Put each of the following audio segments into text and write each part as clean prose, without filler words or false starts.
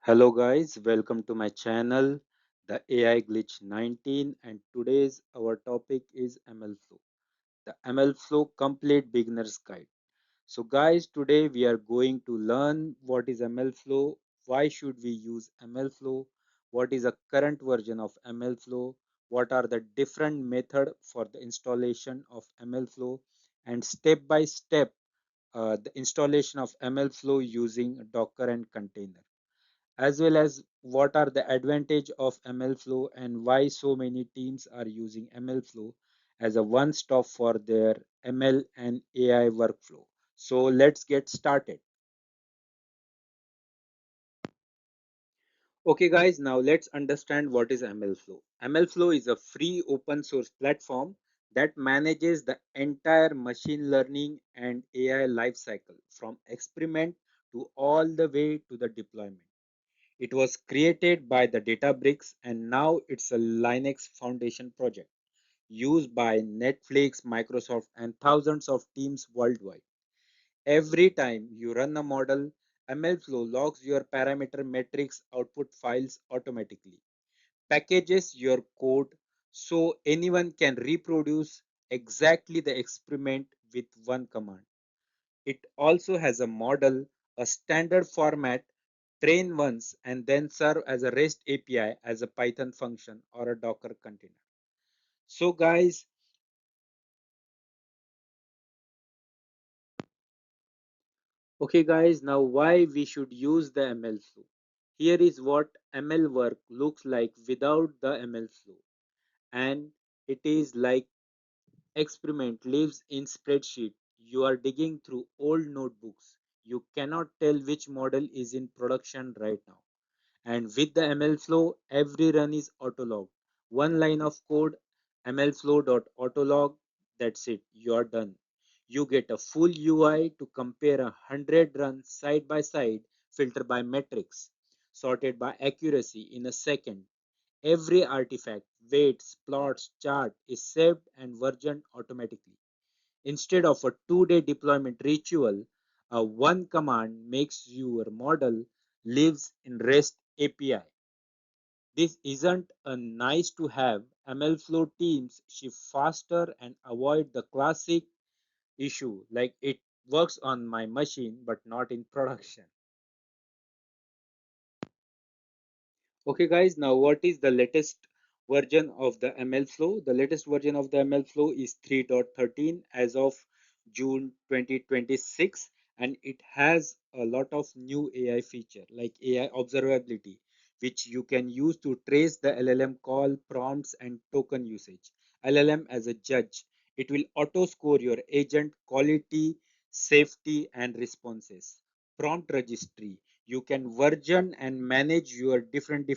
Hello guys, welcome to my channel, the AI Glitch 19, and today's our topic is MLflow, the MLflow Complete Beginner's Guide. So guys, today we are going to learn what is MLflow, why should we use MLflow, what is a current version of MLflow, what are the different method for the installation of MLflow, and step by step the installation of MLflow using Docker and container, as well as what are the advantage of MLflow and why so many teams are using MLflow as a one stop for their ML and AI workflow. So let's get started. Okay guys, now let's understand what is MLflow. MLflow is a free open source platform that manages the entire machine learning and AI lifecycle from experiment to all the way to the deployment. It was created by the Databricks and now it's a Linux Foundation project used by Netflix, Microsoft, and thousands of teams worldwide. Every time you run a model, MLflow logs your parameter metrics output files automatically, packages your code so anyone can reproduce exactly the experiment with one command. It also has a model, a standard format, train once, and then serve as a REST API as a Python function or a Docker container. So guys, okay guys, now why we should use the ML flow. Here is what ML work looks like without the ML flow. And it is like experiment lives in spreadsheet. You are digging through old notebooks. You cannot tell which model is in production right now. And with the MLflow, every run is autologged. One line of code, mlflow.autolog, that's it, you are done. You get a full UI to compare 100 runs side by side, filtered by metrics, sorted by accuracy in a second. Every artifact, weights, plots, chart is saved and versioned automatically. Instead of a 2-day deployment ritual, a one command makes your model lives in REST API. This isn't a nice to have. MLflow teams shift faster and avoid the classic issue like it works on my machine but not in production. Okay, guys, now what is the latest version of the MLflow? The latest version of the MLflow is 3.13 as of June 2026, and it has a lot of new AI feature like AI observability, which you can use to trace the LLM call prompts and token usage. LLM as a judge, it will auto score your agent quality, safety, and responses. Prompt registry, you can version and manage your different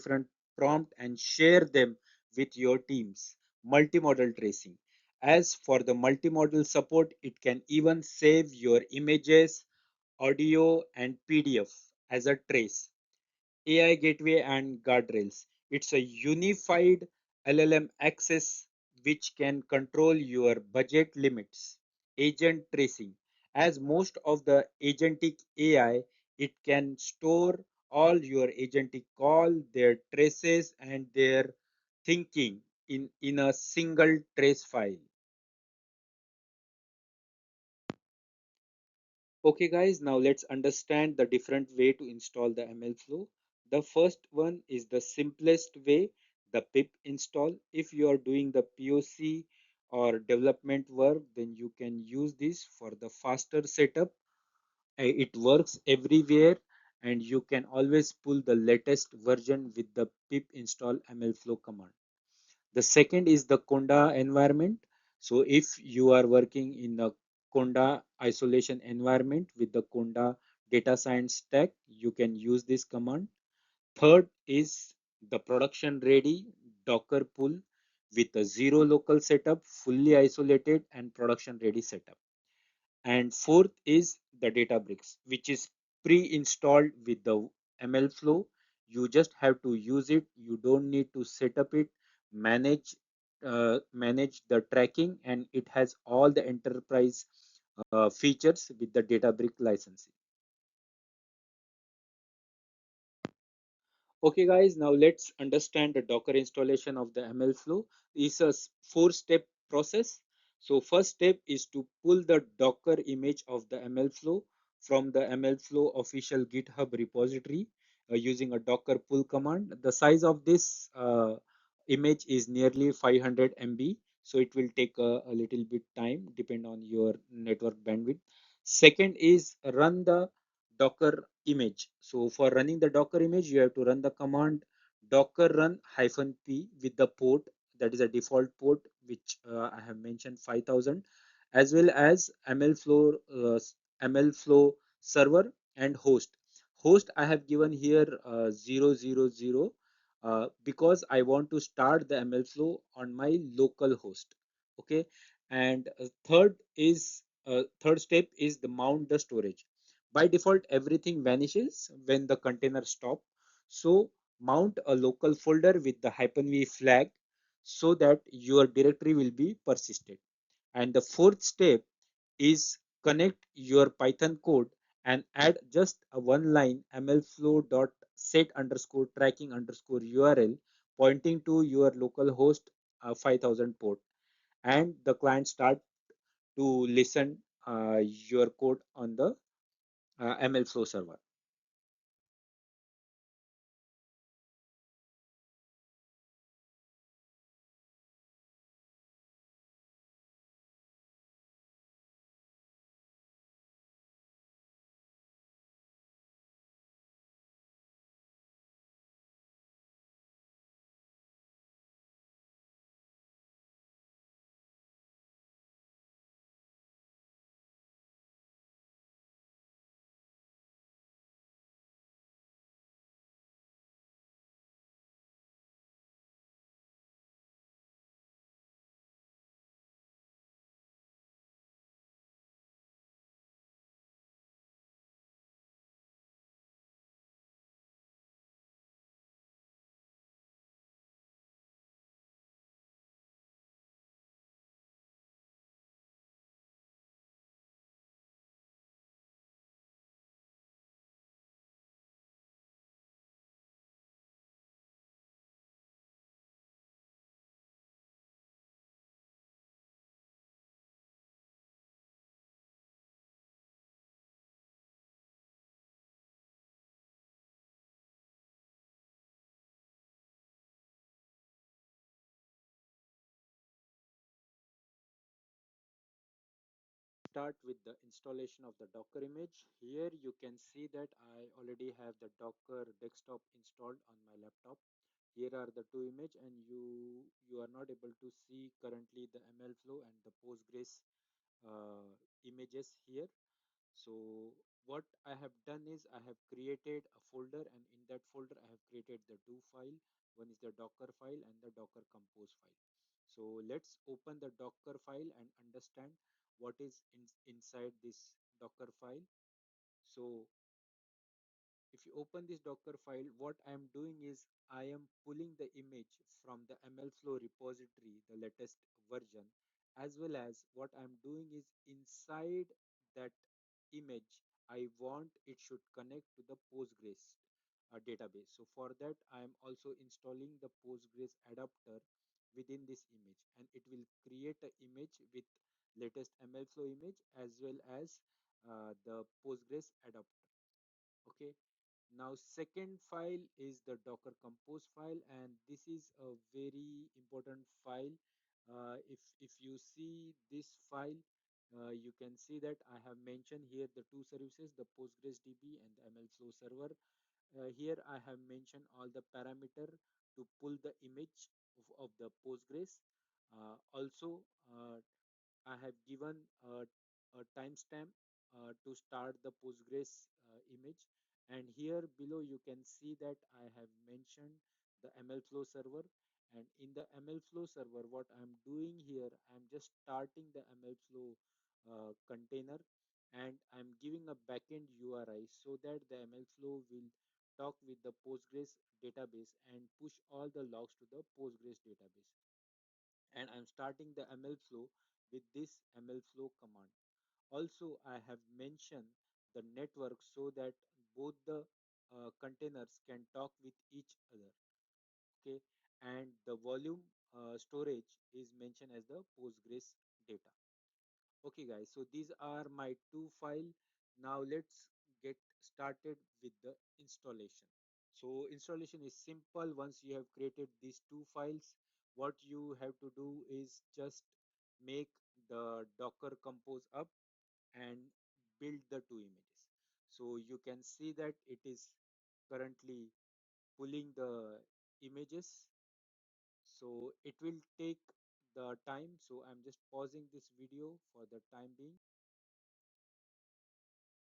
prompt and share them with your teams. Multimodal tracing, as for the multimodal support, it can even save your images, audio, and PDF as a trace. AI gateway and guardrails, it's a unified LLM access which can control your budget limits. Agent tracing, as most of the agentic AI, it can store all your agentic call, their traces, and their thinking in a single trace file. Okay guys, now let's understand the different way to install the MLflow. The first one is the simplest way, the pip install. If you are doing the POC or development work, then you can use this for the faster setup. It works everywhere and you can always pull the latest version with the pip install MLflow command. The second is the Conda environment. So if you are working in a Conda isolation environment with the Conda data science stack, you can use this command. Third is the production ready Docker pull with a zero local setup, fully isolated and production ready setup. And fourth is the Databricks, which is pre-installed with the MLflow. You just have to use it. You don't need to set up it, manage manage the tracking, and it has all the enterprise features with the Databrick licensing. Okay, guys, now let's understand the Docker installation of the MLflow. It's a four-step process. So first step is to pull the Docker image of the MLflow from the MLflow official GitHub repository using a Docker pull command. The size of this image is nearly 500 MB, so it will take a little bit time, depend on your network bandwidth. Second is run the Docker image. So for running the Docker image, you have to run the command docker run -p with the port, that is a default port which I have mentioned 5000, as well as MLflow server and host. Host I have given here 000 because I want to start the MLflow on my local host. Okay, and third step is the mount the storage. By default, everything vanishes when the container stop. So mount a local folder with the -v flag so that your directory will be persisted. And the fourth step is connect your Python code and add just a one line mlflow dot set underscore tracking underscore URL pointing to your local host 5000 port, and the client start to listen your code on the MLflow server. Start with the installation of the Docker image. Here you can see that I already have the Docker desktop installed on my laptop. Here are the two images, and you are not able to see currently the MLflow and the Postgres uh, images here. So what I have done is I have created a folder, and in that folder I have created the two file. One is the Docker file and the Docker Compose file. So let's open the Docker file and understand what is inside this Docker file. So if you open this Docker file, what I am doing is I am pulling the image from the MLflow repository, the latest version, as well as what I'm doing is inside that image, I want it should connect to the Postgres database. So for that, I am also installing the Postgres adapter within this image, and it will create an image with latest MLflow image as well as the Postgres adapter. Okay, now second file is the Docker Compose file, and this is a very important file. If you see this file, you can see that I have mentioned here the two services, the PostgreSDB and the MLflow server. Here I have mentioned all the parameter to pull the image of the Postgres. Also, I have given a timestamp to start the Postgres image, and here below you can see that I have mentioned the MLflow server, and in the MLflow server what I'm doing here, I'm just starting the MLflow container, and I'm giving a backend URI so that the MLflow will talk with the Postgres database and push all the logs to the Postgres database. And I'm starting the MLflow with this MLflow command. Also, I have mentioned the network so that both the containers can talk with each other. Okay, and the volume storage is mentioned as the Postgres data. Okay, guys, so these are my two file. Now let's get started with the installation. So installation is simple. Once you have created these two files, what you have to do is just make the Docker compose up and build the two images. So you can see that it is currently pulling the images. So it will take the time. So I'm just pausing this video for the time being.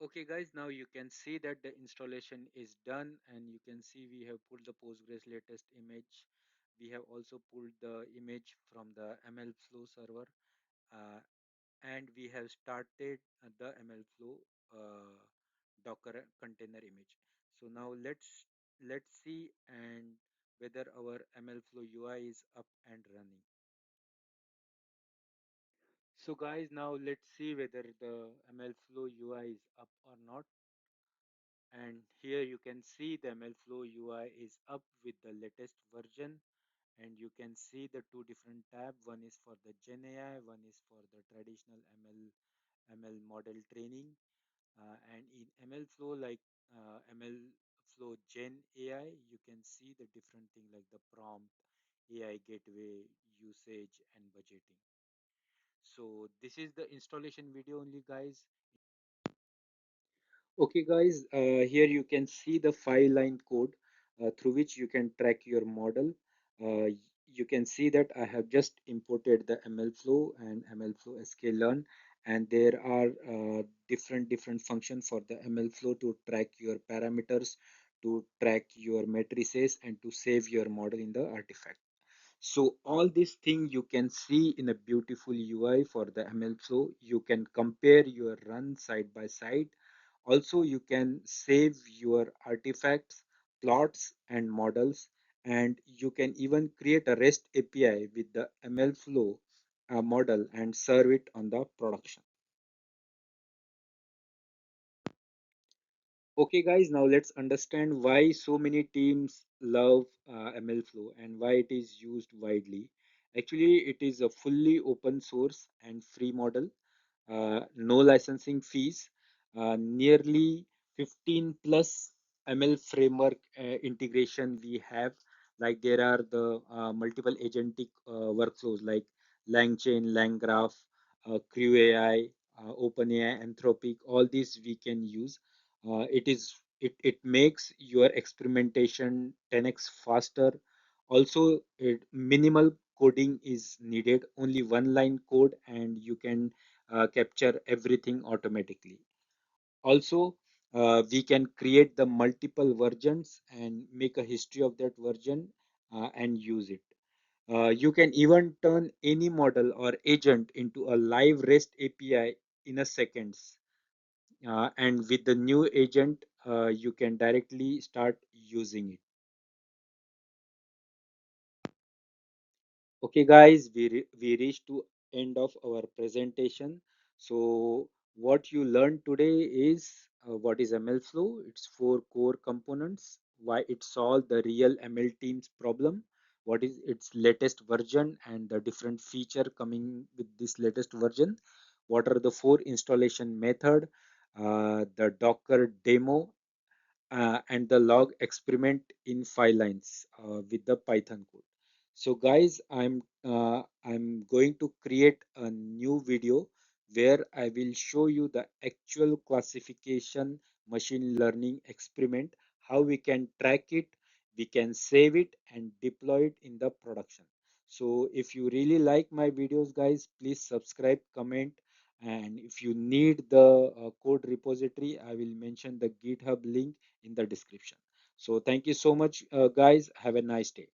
Okay guys, now you can see that the installation is done, and you can see we have pulled the Postgres latest image. We have also pulled the image from the MLflow server, uh, and we have started the MLflow Docker container image. So now let's see and whether our MLflow UI is up and running. So guys, now let's see whether the MLflow UI is up or not. And here you can see the MLflow UI is up with the latest version, and you can see the two different tabs. One is for the Gen AI, one is for the traditional ML model training. And in MLflow, like MLflow Gen AI, you can see the different thing like the prompt, AI gateway, usage, and budgeting. So this is the installation video only, guys. Okay, guys, here you can see the 5 line code through which you can track your model. You can see that I have just imported the MLflow and MLflow sklearn, and there are different functions for the MLflow to track your parameters, to track your matrices, and to save your model in the artifact. So all these things you can see in a beautiful UI for the MLflow. You can compare your run side by side. Also, you can save your artifacts, plots, and models, and you can even create a REST API with the MLflow model and serve it on the production. Okay, guys, now let's understand why so many teams love MLflow and why it is used widely. Actually, it is a fully open source and free model, no licensing fees, nearly 15 plus ML framework integration we have. Like there are the multiple agentic workflows like LangChain, LangGraph, Crew AI, OpenAI, Anthropic. All these we can use. It makes your experimentation 10x faster. Also, minimal coding is needed, only one line code, and you can capture everything automatically. Also, we can create the multiple versions and make a history of that version and use it. You can even turn any model or agent into a live REST API in a seconds. And with the new agent, you can directly start using it. Okay, guys, we reached to end of our presentation. So what you learned today is what is MLflow. It's four core components. Why it solved the real ML team's problem. What is its latest version and the different feature coming with this latest version. What are the four installation method? The Docker demo and the log experiment in 5 lines with the Python code. So guys, I'm going to create a new video where I will show you the actual classification machine learning experiment, how we can track it, we can save it and deploy it in the production. So if you really like my videos, guys, please subscribe, comment, and if you need the code repository, I will mention the GitHub link in the description. So thank you so much, guys. Have a nice day.